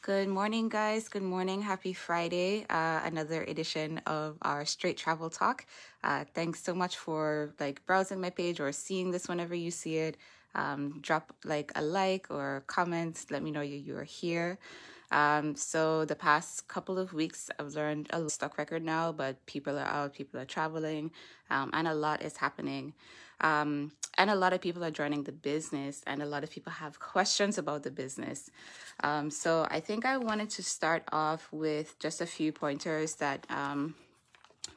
Good morning, guys. Good morning. Happy Friday. Another edition of our Straight Travel Talk. Thanks so much for browsing my page or seeing this whenever you see it. Drop a like or comment. Let me know you are here. So the past couple of weeks, I've learned a stock record now, but people are out, people are traveling, and a lot is happening. And a lot of people are joining the business, and a lot of people have questions about the business. So I think I wanted to start off with just a few pointers that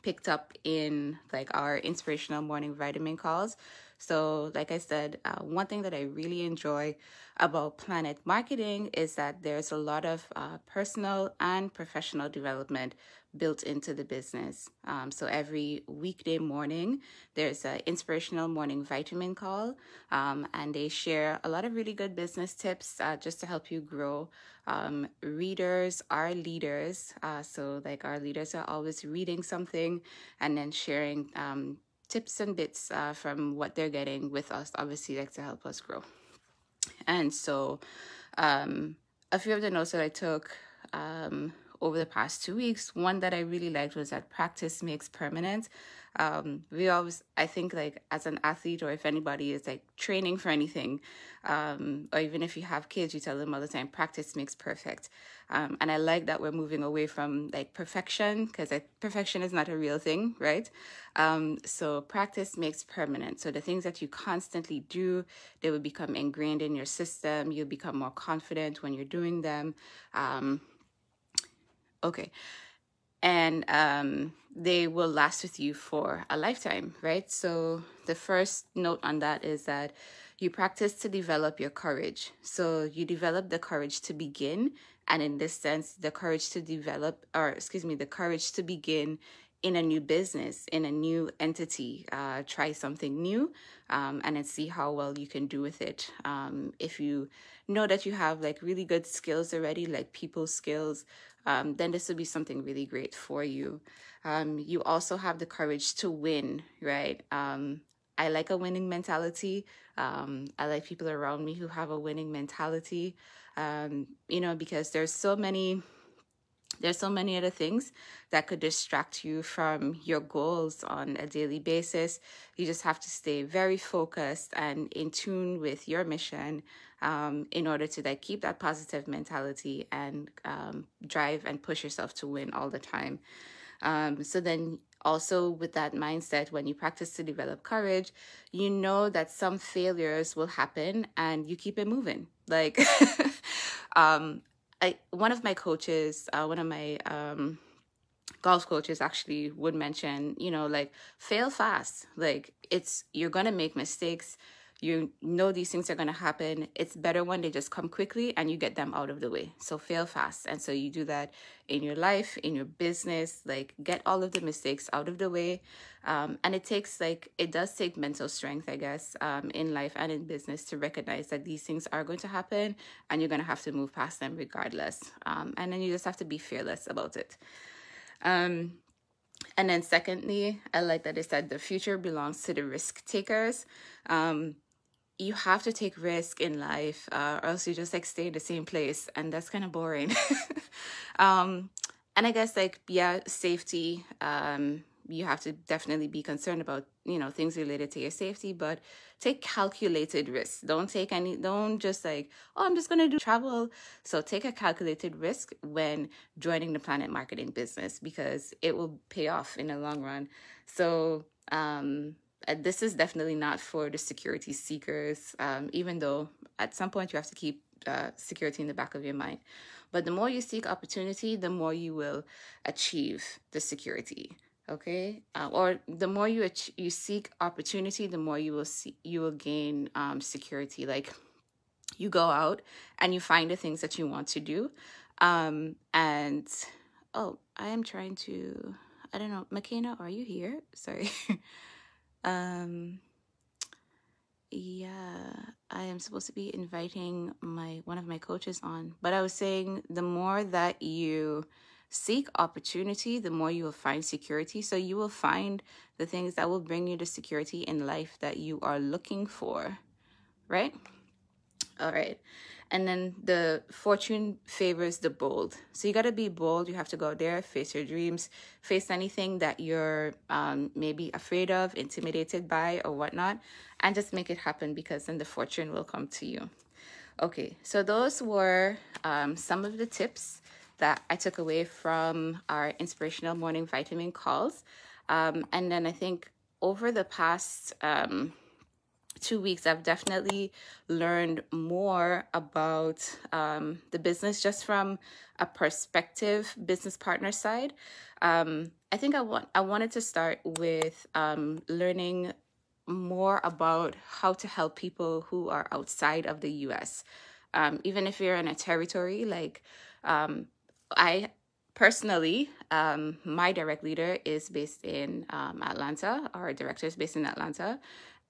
picked up in our inspirational morning vitamin calls. So like I said, one thing that I really enjoy about Planet Marketing is that there's a lot of personal and professional development built into the business. So every weekday morning, there's an inspirational morning vitamin call, and they share a lot of really good business tips just to help you grow. Readers are leaders. So our leaders are always reading something and then sharing tips and bits from what they're getting with us, obviously, to help us grow. And so a few of the notes that I took over the past 2 weeks, one that I really liked was that practice makes permanent. We always, I think, as an athlete, or if anybody is training for anything, or even if you have kids, you tell them all the time, practice makes perfect. And I like that we're moving away from perfection, because perfection is not a real thing, right? So practice makes permanent. So the things that you constantly do, they will become ingrained in your system. You'll become more confident when you're doing them. Okay. And they will last with you for a lifetime, right? So the first note on that is that you practice to develop your courage. So you develop the courage to begin. And in this sense, the courage to develop, or excuse me, the courage to begin in a new business, in a new entity, try something new, and then see how well you can do with it. If you know that you have really good skills already, like people skills, then this would be something really great for you. You also have the courage to win, right? I like a winning mentality. I like people around me who have a winning mentality, because there's so many other things that could distract you from your goals on a daily basis. You just have to stay very focused and in tune with your mission, in order to keep that positive mentality and drive and push yourself to win all the time. So then also with that mindset, when you practice to develop courage, you know that some failures will happen and you keep it moving. One of my coaches, one of my golf coaches actually would mention, fail fast. You're going to make mistakes. You know these things are going to happen. It's better when they just come quickly and you get them out of the way. So fail fast. And so you do that in your life, in your business, get all of the mistakes out of the way. And it does take mental strength, I guess, in life and in business to recognize that these things are going to happen and you're going to have to move past them regardless. And then you just have to be fearless about it. And then secondly, I like that it said the future belongs to the risk takers. You have to take risk in life, or else you just stay in the same place, and that's kind of boring. And I guess safety. You have to definitely be concerned about things related to your safety, but take calculated risks. Don't just oh, I'm just gonna do travel. So take a calculated risk when joining the Planet Marketing business, because it will pay off in the long run. So this is definitely not for the security seekers, even though at some point you have to keep security in the back of your mind. But the more you seek opportunity, the more you will achieve the security. Okay, or the more you seek opportunity, the more you will gain security. You go out and you find the things that you want to do, and oh, I am trying to. I don't know, McKenna, are you here? Sorry. Yeah, I am supposed to be inviting one of my coaches on, but I was saying the more that you seek opportunity, the more you will find security. So you will find the things that will bring you the security in life that you are looking for, right? All right. And then the fortune favors the bold. So you got to be bold. You have to go out there, face your dreams, face anything that you're maybe afraid of, intimidated by, or whatnot, and just make it happen because then the fortune will come to you. Okay, so those were some of the tips that I took away from our inspirational morning vitamin calls. And then I think over the past 2 weeks, I've definitely learned more about the business just from a perspective business partner side. I think I wanted to start with learning more about how to help people who are outside of the U.S. Even if you're in a territory like I personally, my direct leader is based in Atlanta. Our director is based in Atlanta.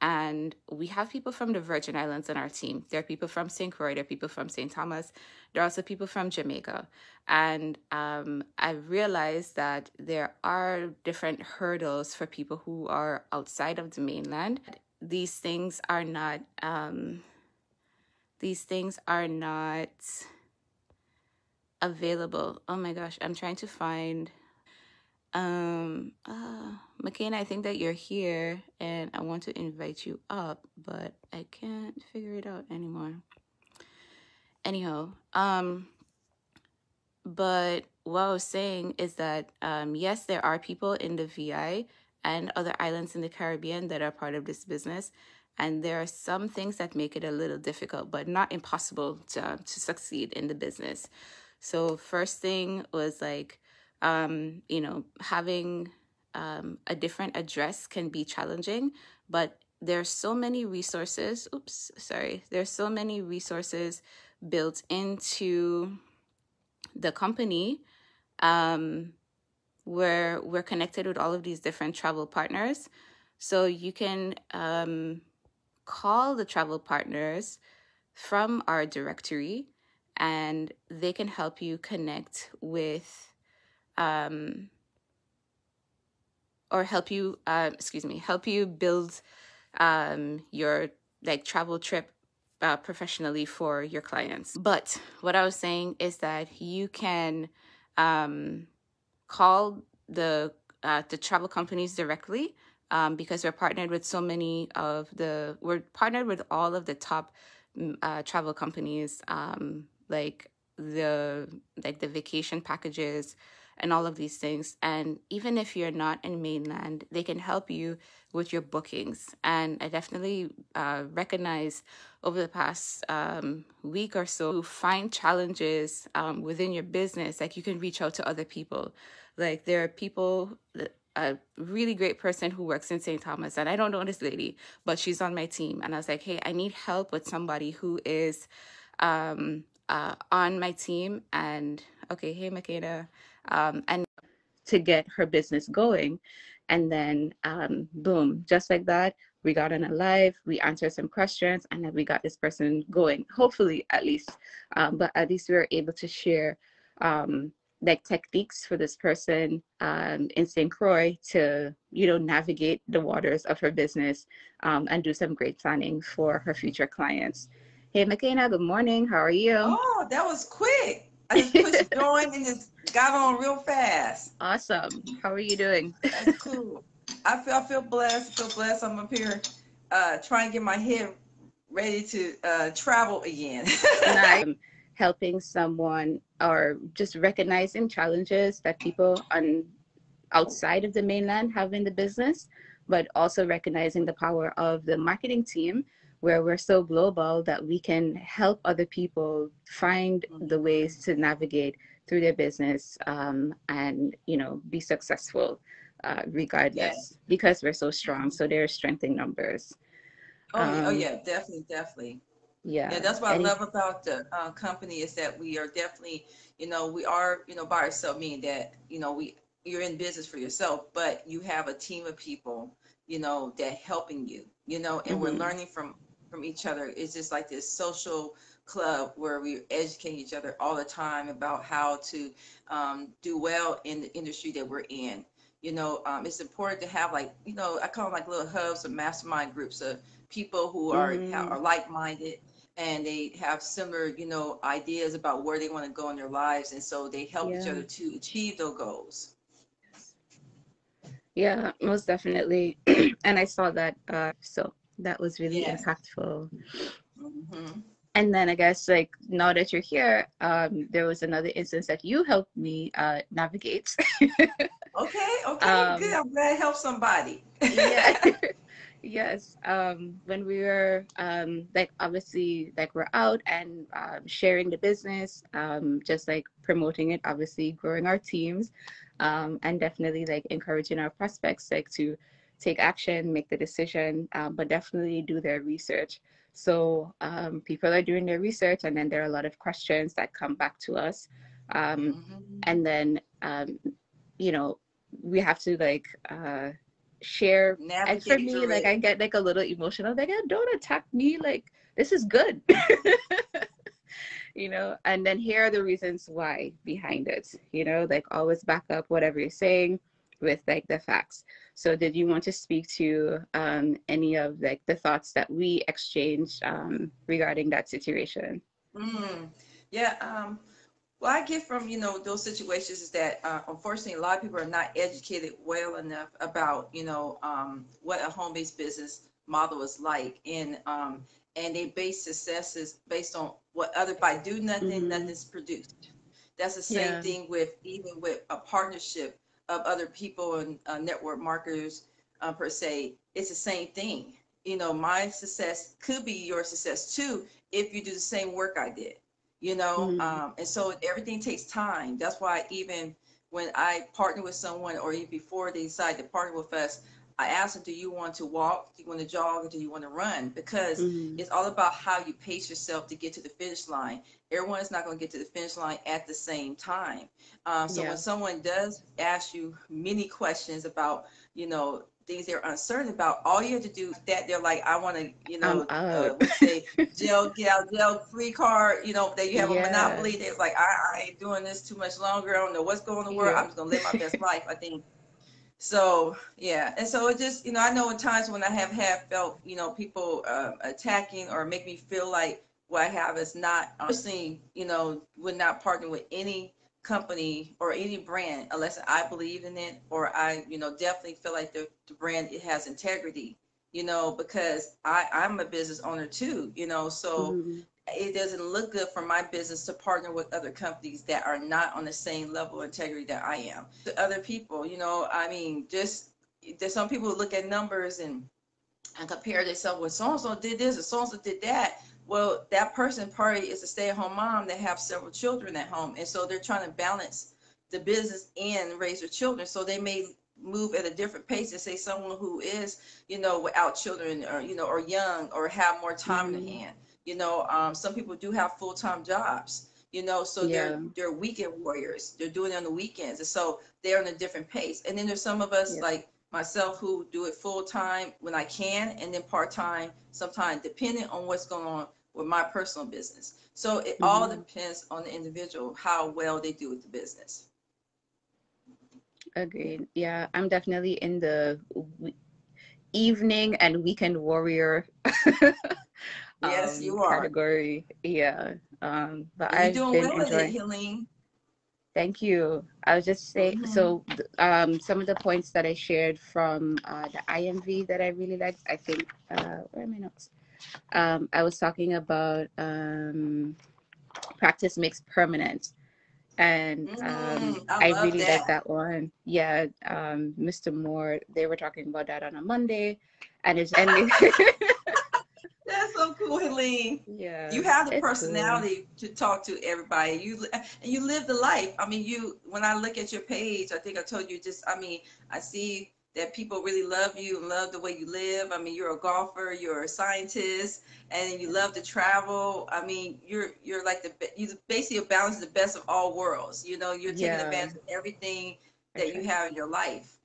And we have people from the Virgin Islands on our team. There are people from St. Croix, there are people from St. Thomas, there are also people from Jamaica. And I realized that there are different hurdles for people who are outside of the mainland. These things are not, these things are not available. Oh my gosh, I'm trying to find McKenna, I think that you're here and I want to invite you up, but I can't figure it out anymore. Anyhow, but what I was saying is that yes, there are people in the VI and other islands in the Caribbean that are part of this business. And there are some things that make it a little difficult, but not impossible to succeed in the business. So first thing was like, having a different address can be challenging, but there's so many resources. Oops, sorry. There's so many resources built into the company where we're connected with all of these different travel partners. So you can call the travel partners from our directory and they can help you connect with or help you help you build your like travel trip professionally for your clients. But what I was saying is that you can call the travel companies directly because we're partnered with we're partnered with all of the top travel companies like the vacation packages and all of these things. And even if you're not in mainland, they can help you with your bookings. And I definitely recognize over the past week or so, find challenges within your business. Like you can reach out to other people. Like there are people, a really great person who works in St. Thomas, and I don't know this lady, but she's on my team. And I was like, hey, I need help with somebody who is on my team. And okay, hey, Makeda, and to get her business going. And then, boom, just like that, we got on a live, we answered some questions, and then we got this person going, hopefully, at least. But at least we were able to share like techniques for this person in St. Croix to, navigate the waters of her business and do some great planning for her future clients. Hey, McKenna, good morning. How are you? Oh, that was quick. I just pushed join and just got on real fast. Awesome. How are you doing? That's cool. I feel blessed. Feel blessed. I'm up here trying to get my head ready to travel again. Helping someone or just recognizing challenges that people on outside of the mainland have in the business, but also recognizing the power of the marketing team where we're so global that we can help other people find the ways to navigate through their business and be successful Yes. regardless because we're so strong. So there's strength in numbers. Oh yeah. Oh yeah. Definitely. Definitely. Yeah, Yeah. that's what I Any love about the company is that we are definitely, we are, by ourselves, meaning that, you're in business for yourself, but you have a team of people, that helping you, and we're mm-hmm. learning from each other. It's just like this social club where we educate each other all the time about how to do well in the industry that we're in. It's important to have like, I call them like little hubs of mastermind groups of people who are Mm-hmm. like-minded and they have similar, ideas about where they want to go in their lives. And so they help each Yeah. other to achieve those goals. Yeah, most definitely. And I saw that, so that was really Yes. impactful. Hmm. And then I guess like now that you're here, there was another instance that you helped me navigate. Okay. Okay. Good. um, I'm glad it helped somebody. yeah. Yes. When we were like obviously like we're out and sharing the business, just like promoting it, obviously growing our teams, and definitely like encouraging our prospects like to take action, make the decision, but definitely do their research. So people are doing their research, and then there are a lot of questions that come back to us, Hmm. and then you know we have to like share. And for Navigate me, through like I it. get like a little emotional, like, don't attack me, like this is good. And then here are the reasons why behind it, like always back up whatever you're saying with like the facts. So did you want to speak to any of like the thoughts that we exchanged regarding that situation? Mm. Yeah. Well, I get from, those situations is that unfortunately a lot of people are not educated well enough about, what a home-based business model is like, and they base successes based on what other, by do nothing, Mm-hmm. nothing's produced. That's the same Yeah. thing with, even with a partnership of other people and network marketers, per se. It's the same thing. My success could be your success too if you do the same work I did. Mm-hmm. And so everything takes time. That's why even when I partner with someone, or even before they decide to partner with us, I ask them, do you want to walk, do you want to jog, or do you want to run? Because Mm-hmm. it's all about how you pace yourself to get to the finish line. Everyone is not going to get to the finish line at the same time. So when Yeah. someone does ask you many questions about, things they're uncertain about, all you have to do that they're like, I want to, I'm out. what say, jail, get out, jail free card, that you have a Yeah. monopoly. They're like, I ain't doing this too much longer. I don't know what's going on in the world. Yeah. I'm just going to live my best life, I think. So yeah, and so it just, I know at times when I have felt, people attacking or make me feel like what I have is not, personally, would not partner with any company or any brand unless I believe in it, or I, definitely feel like the brand, it has integrity, because I'm a business owner too, so Mm-hmm. it doesn't look good for my business to partner with other companies that are not on the same level of integrity that I am. To other people, I mean, just there's some people who look at numbers and compare themselves with so and so did this or so and so did that. Well, that person probably is a stay-at-home mom that have several children at home, and so they're trying to balance the business and raise their children. So they may move at a different pace than say someone who is, without children, or or young, or have more time in their Mm-hmm. hand. Some people do have full-time jobs. So Yeah. they're weekend warriors. They're doing it on the weekends, and so they're on a different pace. And then there's some of us Yeah. like myself who do it full time when I can, and then part time sometimes, depending on what's going on with my personal business. So it all Mm-hmm. depends on the individual how well they do with the business. Agreed. Yeah, I'm definitely in the evening and weekend warrior Yes, you are. category. Yeah. But And you're I've doing been well with it, enjoying. Helene. Thank you. I was just saying, Hmm. so some of the points that I shared from the IMV that I really liked, I think, where are my notes? I was talking about practice makes permanent. And I I love really like that. that one. Yeah, Mr. Moore, they were talking about that on a Monday, and it's and That's so cool, Helene. yeah, You have the it's cool. personality to talk to everybody. And you live the life. I mean, when I look at your page, I think I told you, just, I mean, I see that people really love you and love the way you live. I mean, you're a golfer, you're a scientist, and you love to travel. I mean, you're like you basically balance the best of all worlds. You're taking Yeah, advantage of everything I that you try. have in your life.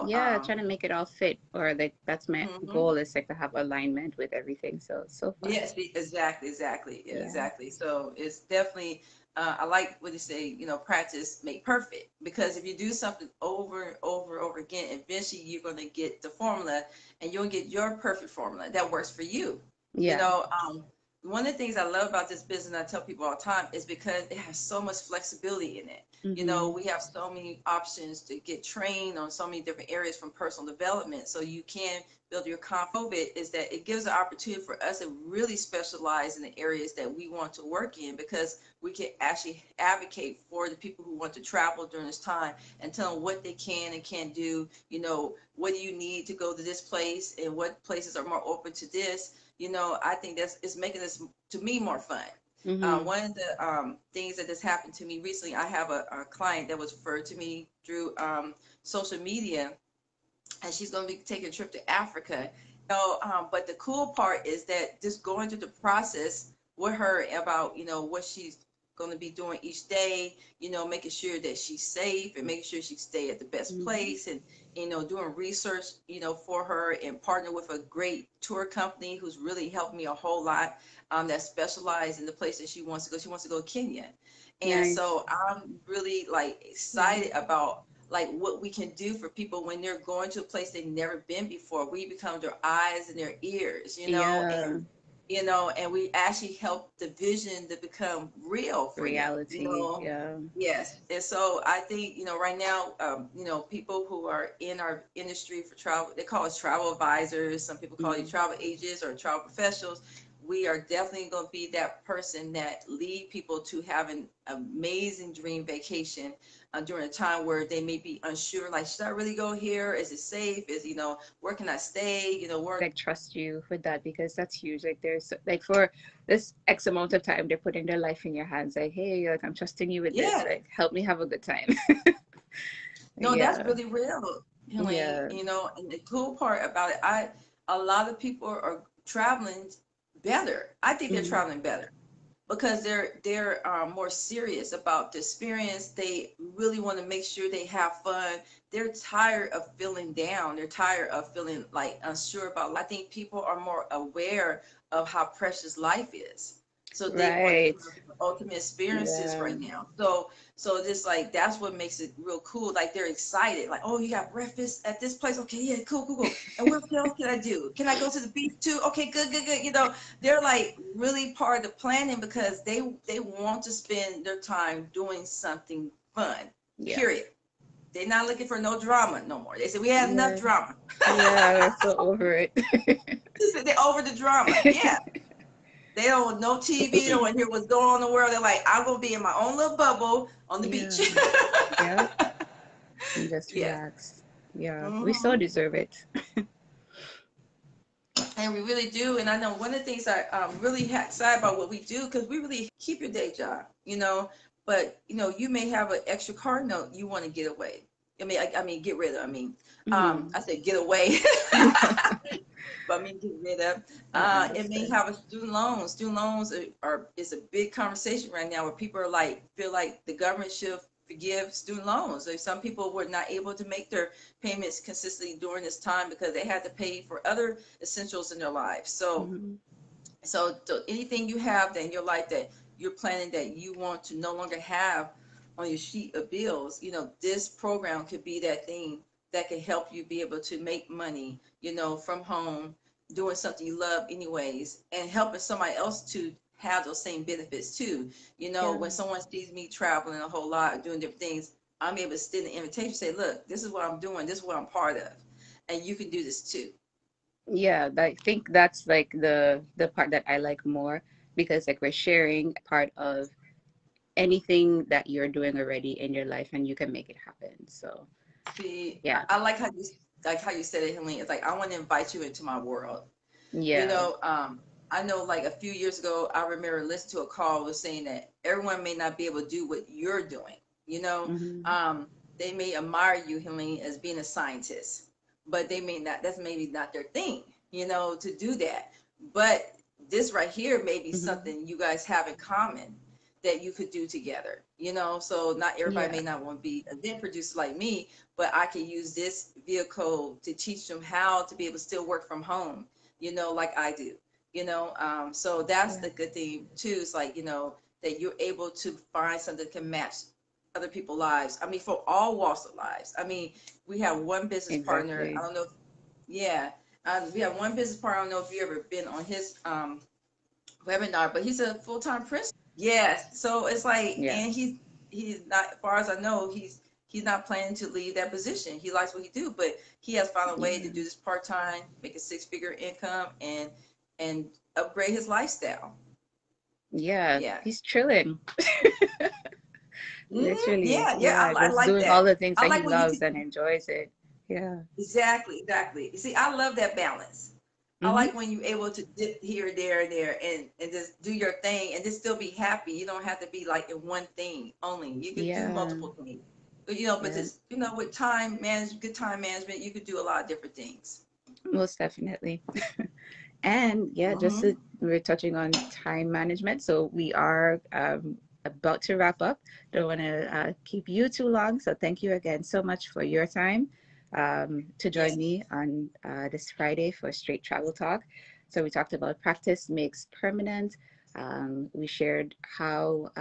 Yeah, trying to make it all fit, or like that's my Mhm. goal is like to have alignment with everything. So far, Yes, exactly, exactly, yeah, yeah, exactly. So it's definitely, I like what you say, practice make perfect, because if you do something over and over and over again, eventually you're going to get the formula, and you'll get your perfect formula that works for you. You yeah, know, one of the things I love about this business, and I tell people all the time, is because it has so much flexibility in it. Mm-hmm. We have so many options to get trained on so many different areas from personal development. So you can build your confidence. Is that it gives an opportunity for us to really specialize in the areas that we want to work in, because we can actually advocate for the people who want to travel during this time and tell them what they can and can't do. What do you need to go to this place, and what places are more open to this. I think that's it's making this, to me, more fun. Mm-hmm. One of the things that has happened to me recently, I have a client that was referred to me through social media, and she's going to be taking a trip to Africa. But the cool part is that just going through the process with her about, what she's going to be doing each day, making sure that she's safe and making sure she stay at the best Mm-hmm. place, and, doing research, for her, and partner with a great tour company who's really helped me a whole lot, that specialize in the place that she wants to go. She wants to go to Kenya. And Nice. so I'm really like Yeah. excited about like what we can do for people when they're going to a place they've never been before. We become their eyes and their ears, Yeah. and we actually help the vision to become real for them, Reality. Yeah. Yes. And so I think, right now, people who are in our industry for travel, they call us travel advisors. Some people call you Mm-hmm. travel agents or travel professionals. We are definitely going to be that person that lead people to have an amazing dream vacation during a time where they may be unsure, like, should I really go here? Is it safe? Where can I stay? Where. Like trust you with that, because that's huge. Like there's like for this X amount of time they're putting their life in your hands. Like, hey, like I'm trusting you with this. Yeah. Like help me have a good time. No, that's Yeah. really real, Helene. Yeah. And the cool part about it, a lot of people are traveling better. I think they're Mm-hmm. traveling better because they're more serious about the experience. They really want to make sure they have fun. They're tired of feeling down. They're tired of feeling like unsure about life. I think people are more aware of how precious life is. So they want to Right. have the ultimate experiences Yeah. right now. So just like that's what makes it real cool. Like they're excited. Like, oh, you got breakfast at this place. Okay, yeah, cool, cool, cool. And what else can I do? Can I go to the beach too? Okay, good, good, good. They're like really part of the planning because they want to spend their time doing something fun. Yeah. Period. They're not looking for no drama no more. They said we have enough Yeah. drama. Yeah. We're so over it. They're over the drama. Yeah. They don't no TV. They don't want to hear what's going on in the world. They're like, I'm gonna be in my own little bubble on the beach. Yeah. Yeah. And just Yes. relax. Yeah. We so Hmm. deserve it. And we really do. And I know one of the things I'm really excited about what we do, because we really keep your day job, but you may have an extra car note you want to get away. I mean, get rid of. Mm-hmm. I said get away, but I mean get rid of. I It may understand. have a student loan. Student loans are is a big conversation right now where people are like feel like the government should forgive student loans. Like some people were not able to make their payments consistently during this time because they had to pay for other essentials in their lives. So Mm-hmm. so anything you have in your life that you're planning that you want to no longer have on your sheet of bills, this program could be that thing that can help you be able to make money, from home, doing something you love anyways, and helping somebody else to have those same benefits too. Yeah. When someone sees me traveling a whole lot, doing different things, I'm able to extend the invitation, say, look, this is what I'm doing, this is what I'm part of, and you can do this too. Yeah, I think that's like the part that I like more, because like we're sharing part of anything that you're doing already in your life and you can make it happen. So, See, I, yeah. I like how you said it, Helene. It's like I want to invite you into my world. You Yeah. know, um, I know like a few years ago, I remember listening to a call was saying that everyone may not be able to do what you're doing. You know, Mm-hmm. um, they may admire you, Helene, as being a scientist, but they may not. That's maybe not their thing. To do that. But this right here may be Mm-hmm. something you guys have in common that you could do together. So not everybody Yeah, may not want to be a event producer like me, but I can use this vehicle to teach them how to be able to still work from home, like I do. So that's yeah, the good thing too. Is like, that you're able to find something that can match other people's lives. I mean, for all walks of lives. I mean, we have one business partner. I exactly. don't know. Yeah. We have one business partner. I don't know if you ever been on his webinar, but he's a full-time principal. Yes. So it's like, Yeah. and he's not, as far as I know, he's not planning to leave that position. He likes what he do, but he has found a way to Yeah. do this part-time, make a six-figure income, and upgrade his lifestyle. Yeah. Yeah. He's chilling. Literally. Yeah, yeah. Yeah. I Just like doing all that. the things I that he like when you loves can. and enjoys it. Yeah. Exactly, exactly. You see, I love that balance. I Mm-hmm. like when you're able to dip here, there, and there, and just do your thing, and just still be happy. You don't have to be like in one thing only. You could do Yeah. multiple things. But Yeah. just with time manage good time management, you could do a lot of different things. Most definitely. And yeah, Mm-hmm. we're touching on time management. So we are about to wrap up. Don't want to keep you too long. So thank you again so much for your time to join Yes. me on this Friday for Straight Travel Talk. So we talked about practice makes permanent. We shared how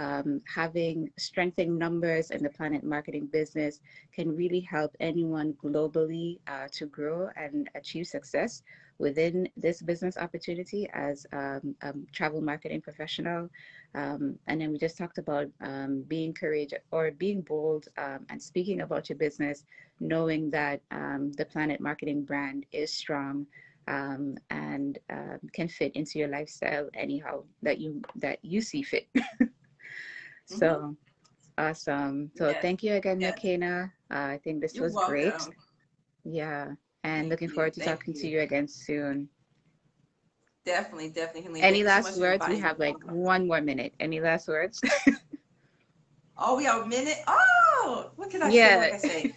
having strengthening numbers in the planet marketing business can really help anyone globally to grow and achieve success within this business opportunity as a travel marketing professional. And then we just talked about being courageous or being bold and speaking about your business, knowing that the Planet Marketing brand is strong and can fit into your lifestyle anyhow that you see fit. Mm-hmm. So awesome. So Yes. thank you again, Yes. McKenna. I think this You're was great. welcome. Yeah. And Thank looking you. forward to Thank talking to you. you again soon. Definitely, definitely, Helene. Any Thank you so last much for words? We inviting me. have like 1 more minute. Any last words? Oh, we have a minute. Oh, what can I say? What Yeah. can I say?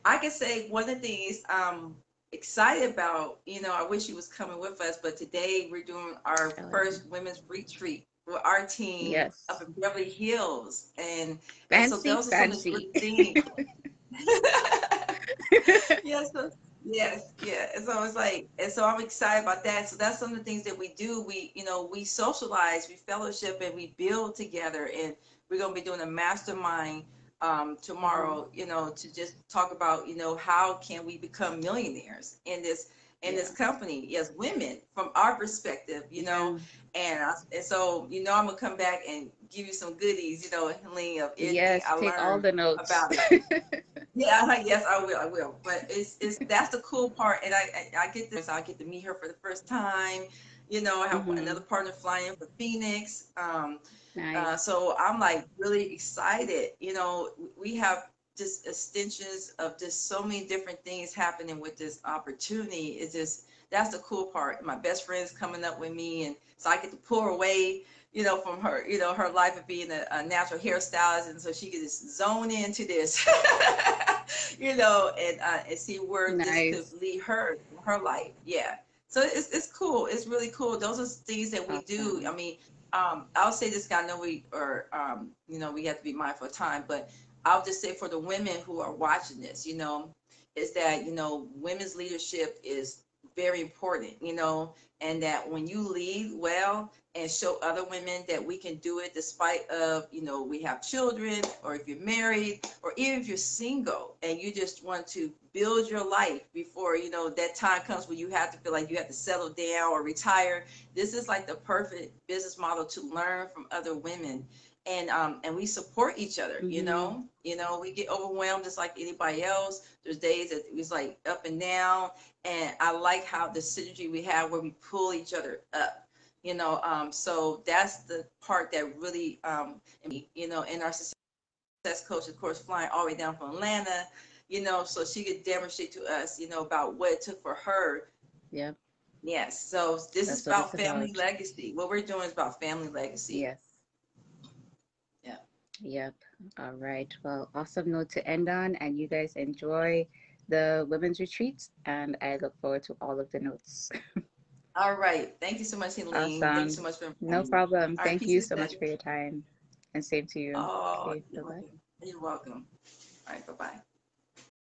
I can say one of the things I'm excited about, I wish you was coming with us, but today we're doing our Um, first women's retreat with our team up yes. in Beverly Hills. And so Fancy, those are some of the fancy. great things. Yes, yes, yeah. And so it's like, and so I'm excited about that. So that's some of the things that we do. We socialize, we fellowship, and we build together. And we're gonna be doing a mastermind Mhm. tomorrow. To just talk about, how can we become millionaires in this Yeah. company as women from our perspective. Yeah. And so I'm gonna come back and give you some goodies, Helene, of everything Yes. I Take all learned the notes. about it. Yeah, yes, I will. I will. But it's that's the cool part, and I get this. I get to meet her for the first time. I have Hmm. another partner flying in for Phoenix. Nice. So I'm like really excited. We have just extensions of just so many different things happening with this opportunity. It's just that's the cool part. My best friend's coming up with me, and so I get to pull her away, from her, her life of being a natural hairstylist, and so she can just zone into this, and see where this could Nice. lead her life. Yeah. So it's cool. It's really cool. Those are things that we do. I Awesome. mean, I'll say this. I know we have to be mindful of time, but I'll just say for the women who are watching this, is that women's leadership is very important, and that when you lead well and show other women that we can do it despite of, we have children, or if you're married, or even if you're single and you just want to build your life before, that time comes when you have to feel like you have to settle down or retire. This is like the perfect business model to learn from other women. And we support each other, Hmm. we get overwhelmed just like anybody else. There's days that it's like up and down, and I like how the synergy we have where we pull each other up. So that's the part that really, in our success coach, of course, flying all the way down from Atlanta, so she could demonstrate to us, about what it took for her. Yep. Yes. So this is That's what it's about family about. legacy. What we're doing is about family legacy. Yes. Yeah. Yep. All right. Well, awesome note to end on. And you guys enjoy the women's retreats. And I look forward to all of the notes. All right. Thank you so much, Helene. Thank you so Awesome. much for No inviting me. problem. All right. Thank Peace you and so much study. for your time. And same to you. Oh, Okay. Bye you're bye. welcome. You're welcome. All right. Bye bye.